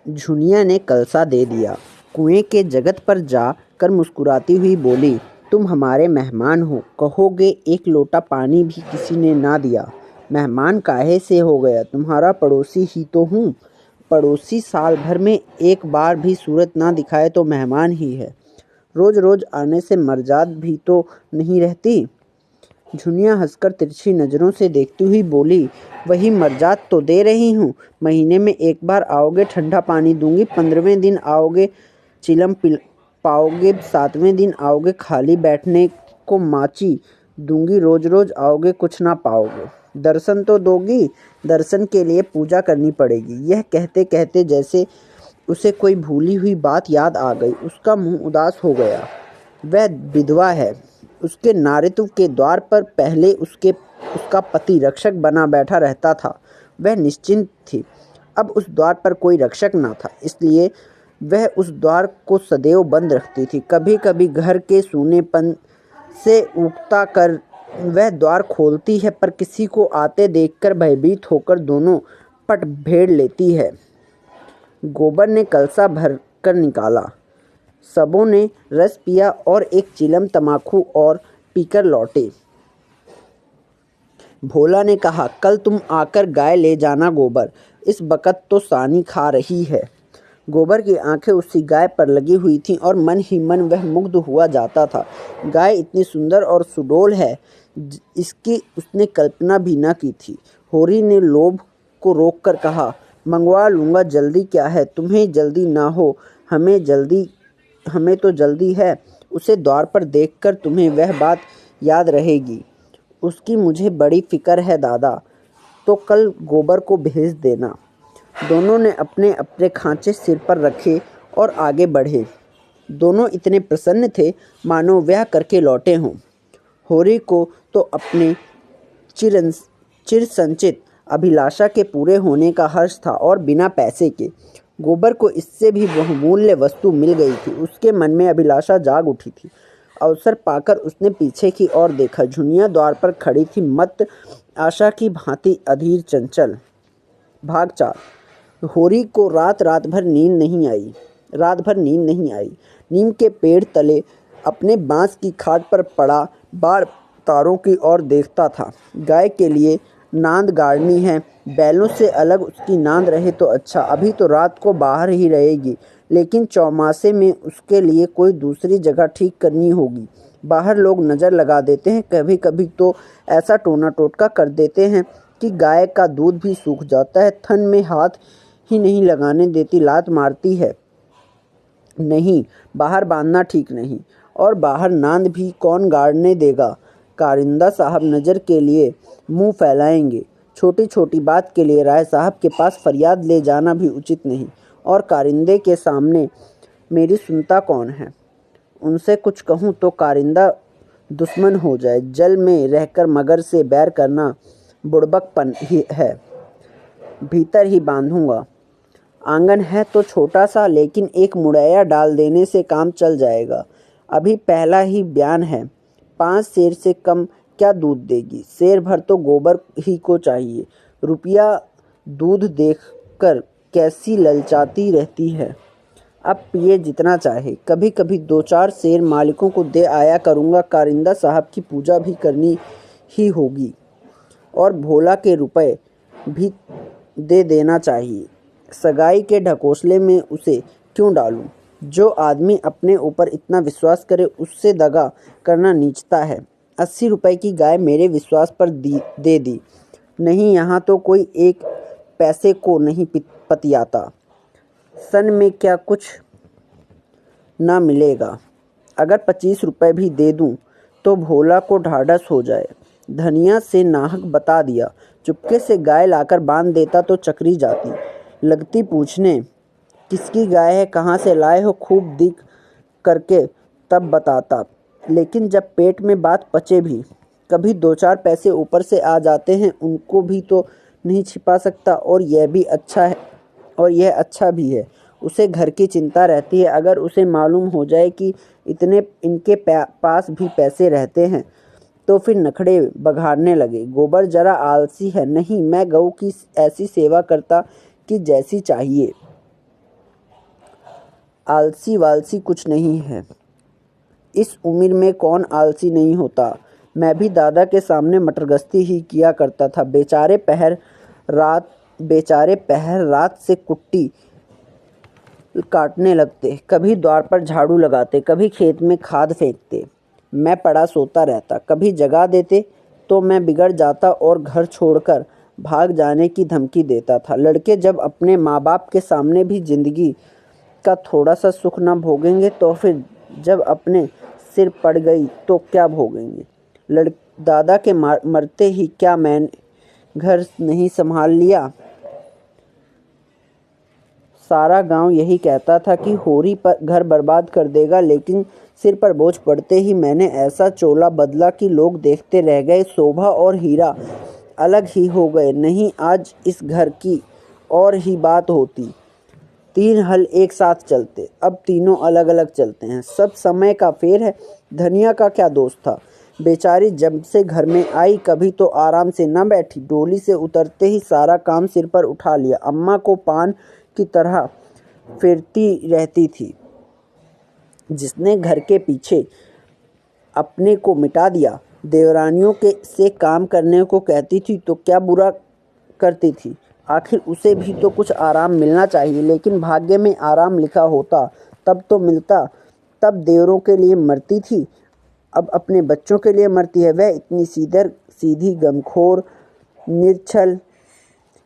झुनिया ने कलसा दे दिया। कुएं के जगत पर जा कर मुस्कुराती हुई बोली, तुम हमारे मेहमान हो, कहोगे एक लोटा पानी भी किसी ने ना दिया। मेहमान काहे से हो गया, तुम्हारा पड़ोसी ही तो हूँ। पड़ोसी साल भर में एक बार भी सूरत ना दिखाए तो मेहमान ही है। रोज रोज आने से मर्जाद भी तो नहीं रहती। झुनिया हंसकर तिरछी नज़रों से देखती हुई बोली, वही मर्जाद तो दे रही हूँ। महीने में एक बार आओगे ठंडा पानी दूंगी, 15वें दिन आओगे चिलम पाओगे, 7वें दिन आओगे खाली बैठने को माची दूंगी, रोज रोज आओगे कुछ ना पाओगे। दर्शन तो दोगी, दर्शन के लिए पूजा करनी पड़ेगी। यह कहते कहते जैसे उसे कोई भूली हुई बात याद आ गई। उसका मुंह उदास हो गया। वह विधवा है। उसके नारित्व के द्वार पर पहले उसका पति रक्षक बना बैठा रहता था। वह निश्चिंत थी। अब उस द्वार पर कोई रक्षक न था, इसलिए वह उस द्वार को सदैव बंद रखती थी। कभी कभी घर के सूनेपन से ऊगता कर वह द्वार खोलती है, पर किसी को आते देखकर भयभीत होकर दोनों पट भेड़ लेती है। गोबर ने कलसा भर कर निकाला। सबों ने रस पिया और एक चिलम तमाकू और पीकर लौटे। भोला ने कहा, कल तुम आकर गाय ले जाना गोबर, इस बकत तो सानी खा रही है। गोबर की आंखें उसी गाय पर लगी हुई थीं और मन ही मन वह मुग्ध हुआ जाता था। गाय इतनी सुंदर और सुडौल है, इसकी उसने कल्पना भी न की थी। होरी ने लोभ को रोककर कहा, मंगवा लूँगा, जल्दी क्या है, तुम्हें जल्दी ना हो, हमें तो जल्दी है। उसे द्वार पर देखकर तुम्हें वह बात याद रहेगी। उसकी मुझे बड़ी फिक्र है दादा, तो कल गोबर को भेज देना। दोनों ने अपने अपने खांचे सिर पर रखे और आगे बढ़े। दोनों इतने प्रसन्न थे मानो ब्याह करके लौटे हों। होरी को तो अपने चिर संचित अभिलाषा के पूरे होने का हर्ष था और बिना पैसे के। गोबर को इससे भी बहुमूल्य वस्तु मिल गई थी। उसके मन में अभिलाषा जाग उठी थी। अवसर पाकर उसने पीछे की ओर देखा। झुनिया द्वार पर खड़ी थी, मत आशा की भांति अधीर चंचल। भाग 4। होरी को रात भर नींद नहीं आई। नीम के पेड़ तले अपने बांस की खाट पर पड़ा बार तारों की ओर देखता था। गाय के लिए नांद गाड़नी है, बैलों से अलग उसकी नांद रहे तो अच्छा। अभी तो रात को बाहर ही रहेगी, लेकिन चौमासे में उसके लिए कोई दूसरी जगह ठीक करनी होगी। बाहर लोग नज़र लगा देते हैं, कभी कभी तो ऐसा टोना टोटका कर देते हैं कि गाय का दूध भी सूख जाता है। थन में हाथ ही नहीं लगाने देती, लात मारती है। नहीं, बाहर बांधना ठीक नहीं, और बाहर नांद भी कौन गाड़ने देगा। कारिंदा साहब नज़र के लिए मुंह फैलाएंगे। छोटी छोटी बात के लिए राय साहब के पास फरियाद ले जाना भी उचित नहीं, और कारिंदे के सामने मेरी सुनता कौन है। उनसे कुछ कहूँ तो कारिंदा दुश्मन हो जाए। जल में रहकर मगर से बैर करना बुड़बकपन ही है। भीतर ही बांधूंगा। आंगन है तो छोटा सा, लेकिन एक मुड़ैया डाल देने से काम चल जाएगा। अभी पहला ही बयान है। 5 सेर से कम क्या दूध देगी। सेर भर तो गोबर ही को चाहिए। रुपया दूध देखकर कैसी ललचाती रहती है। अब पिए जितना चाहे। कभी कभी 2-4 सेर मालिकों को दे आया करूँगा। कारिंदा साहब की पूजा भी करनी ही होगी, और भोला के रुपए भी दे देना चाहिए। सगाई के ढकोसले में उसे क्यों डालूं। जो आदमी अपने ऊपर इतना विश्वास करे उससे दगा करना नीचता है। 80 रुपए की गाय मेरे विश्वास पर दे दी। नहीं, यहाँ तो कोई एक पैसे को नहीं पतियाता। सन में क्या कुछ ना मिलेगा। अगर 25 रुपए भी दे दूं तो भोला को ढाढ़स हो जाए। धनिया से नाहक बता दिया। चुपके से गाय लाकर बांध देता तो चकरी जाती। लगती पूछने, किसकी गाय है, कहाँ से लाए हो, खूब दिख करके तब बताता। लेकिन जब पेट में बात पचे भी, कभी 2-4 पैसे ऊपर से आ जाते हैं, उनको भी तो नहीं छिपा सकता। और यह अच्छा भी है। उसे घर की चिंता रहती है। अगर उसे मालूम हो जाए कि इनके पास भी पैसे रहते हैं तो फिर नखड़े बघाड़ने लगे। गोबर जरा आलसी है। नहीं, मैं गऊ की ऐसी सेवा करता कि जैसी चाहिए। आलसी वालसी कुछ नहीं है। इस उम्र में कौन आलसी नहीं होता। मैं भी दादा के सामने मटरगश्ती ही किया करता था। बेचारे पहर रात से कुट्टी काटने लगते, कभी द्वार पर झाड़ू लगाते, कभी खेत में खाद फेंकते। मैं पड़ा सोता रहता। कभी जगा देते तो मैं बिगड़ जाता और घर छोड़कर भाग जाने की धमकी देता था। लड़के जब अपने माँ बाप के सामने भी जिंदगी का थोड़ा सा सुख न भोगेंगे तो फिर जब अपने सिर पड़ गई तो क्या भोगेंगे। दादा के मरते ही क्या मैंने घर नहीं संभाल लिया। सारा गांव यही कहता था कि होरी पर घर बर्बाद कर देगा, लेकिन सिर पर बोझ पड़ते ही मैंने ऐसा चोला बदला कि लोग देखते रह गए। शोभा और हीरा अलग ही हो गए। नहीं, आज इस घर की और ही बात होती। 3 हल एक साथ चलते, अब तीनों अलग अलग चलते हैं। सब समय का फेर है। धनिया का क्या दोष था। बेचारी जब से घर में आई कभी तो आराम से न बैठी। डोली से उतरते ही सारा काम सिर पर उठा लिया। अम्मा को पान की तरह फिरती रहती थी। जिसने घर के पीछे अपने को मिटा दिया। देवरानियों के से काम करने को कहती थी तो क्या बुरा करती थी। आखिर उसे भी तो कुछ आराम मिलना चाहिए, लेकिन भाग्य में आराम लिखा होता तब तो मिलता। तब देवरों के लिए मरती थी, अब अपने बच्चों के लिए मरती है। वह इतनी सीधी गमखोर निर्छल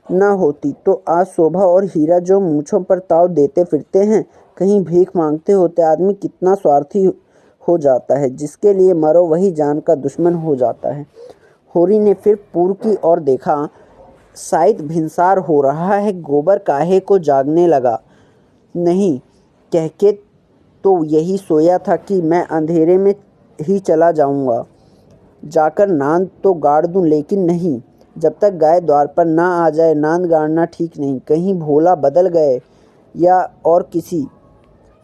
न होती तो आज शोभा और हीरा जो मूँछों पर ताव देते फिरते हैं, कहीं भीख मांगते होते। आदमी कितना स्वार्थी हो जाता है। जिसके लिए मरो वही जान का दुश्मन हो जाता है। होरी ने फिर पूर्व की ओर देखा। शायद भिनसार हो रहा है। गोबर काहे को जागने लगा नहीं कहके तो यही सोया था कि मैं अंधेरे में ही चला जाऊंगा। जाकर नांद तो गाड़ दूं, लेकिन नहीं, जब तक गाय द्वार पर ना आ जाए नांद गाड़ना ठीक नहीं। कहीं भोला बदल गए या और किसी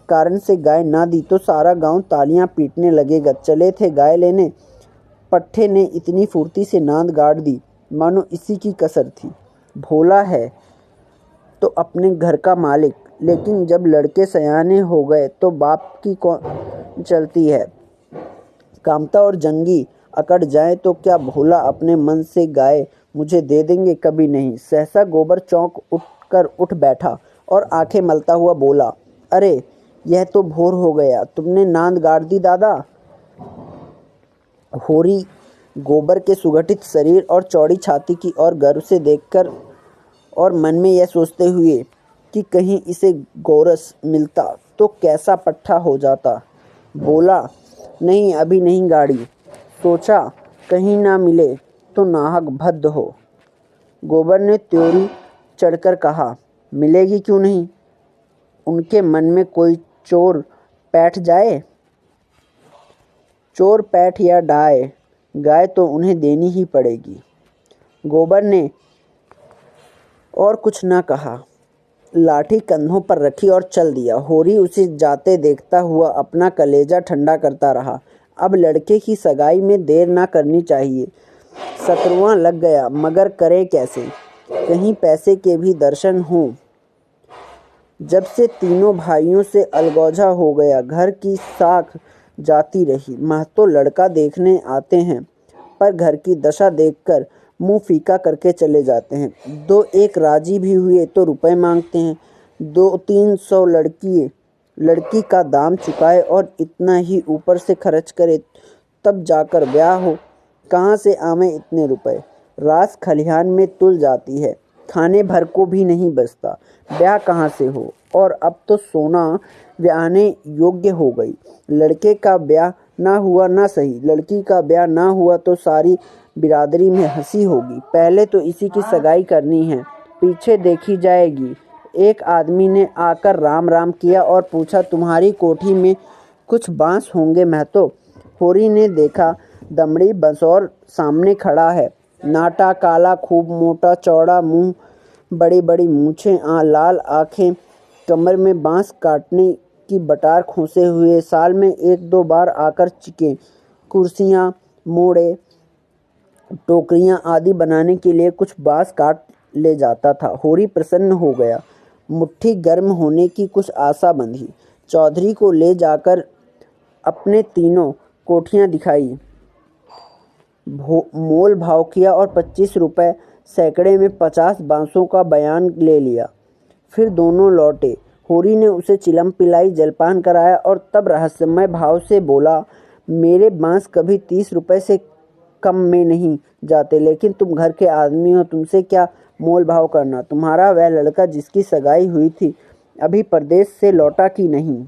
कारण से गाय ना दी तो सारा गांव तालियां पीटने लगेगा। चले थे गाय लेने, पट्ठे ने इतनी फुर्ती से नांद गाड़ दी मानो इसी की कसर थी। भोला है तो अपने घर का मालिक, लेकिन जब लड़के सयाने हो गए तो बाप की कौन चलती है। कामता और जंगी अकड़ जाए तो क्या भोला अपने मन से गाय मुझे दे देंगे? कभी नहीं। सहसा गोबर चौंक उठ बैठा और आंखें मलता हुआ बोला, अरे यह तो भोर हो गया। तुमने नांद गाड़ दी दादा? होरी गोबर के सुगठित शरीर और चौड़ी छाती की ओर गर्व से देखकर और मन में यह सोचते हुए कि कहीं इसे गोरस मिलता तो कैसा पट्ठा हो जाता, बोला, नहीं अभी नहीं गाड़ी। सोचा कहीं ना मिले तो नाहक भद्द हो। गोबर ने त्योरी चढ़कर कहा, मिलेगी क्यों नहीं। उनके मन में कोई चोर बैठ जाए। चोर पैठ या डाय, गाय तो उन्हें देनी ही पड़ेगी। गोबर ने और कुछ न कहा, लाठी कंधों पर रखी और चल दिया। होरी उसे जाते देखता हुआ अपना कलेजा ठंडा करता रहा। अब लड़के की सगाई में देर ना करनी चाहिए। 17वां लग गया, मगर करे कैसे। कहीं पैसे के भी दर्शन हों। जब से तीनों भाइयों से अलगौजा हो गया, घर की साख जाती रही। महतो लड़का देखने आते हैं, पर घर की दशा देखकर मुंह फीका करके चले जाते हैं। 2-1 राजी भी हुए तो रुपए मांगते हैं। 200-300 लड़की का दाम चुकाए और इतना ही ऊपर से खर्च करे तब जाकर ब्याह हो। कहाँ से आवे इतने रुपए। रास खलिहान में तुल जाती है, खाने भर को भी नहीं बचता। ब्याह कहाँ से हो। और अब तो सोना ब्याहने योग्य हो गई। लड़के का ब्याह ना हुआ ना सही, लड़की का ब्याह ना हुआ तो सारी बिरादरी में हंसी होगी। पहले तो इसी की सगाई करनी है, पीछे देखी जाएगी। एक आदमी ने आकर राम राम किया और पूछा, तुम्हारी कोठी में कुछ बांस होंगे महतो। होरी ने देखा, दमड़ी बसौर सामने खड़ा है। नाटा काला, खूब मोटा चौड़ा मुंह, बड़ी बड़ी मूछें, लाल आंखें, कमर में बांस काटने की बटार खोसे हुए। साल में 1-2 बार आकर चिके, कुर्सियां, मोड़े, टोकरियां आदि बनाने के लिए कुछ बांस काट ले जाता था। होरी प्रसन्न हो गया। मुट्ठी गर्म होने की कुछ आशा बंधी। चौधरी को ले जाकर अपने तीनों कोठियाँ दिखाई, मोल भाव किया और 25 रुपए सैकड़े में 50 बांसों का बयान ले लिया। फिर दोनों लौटे। होरी ने उसे चिलम पिलाई, जलपान कराया और तब रहस्यमय भाव से बोला, मेरे बांस कभी 30 रुपए से कम में नहीं जाते, लेकिन तुम घर के आदमी हो, तुमसे क्या मोल भाव करना। तुम्हारा वह लड़का जिसकी सगाई हुई थी अभी परदेश से लौटा कि नहीं?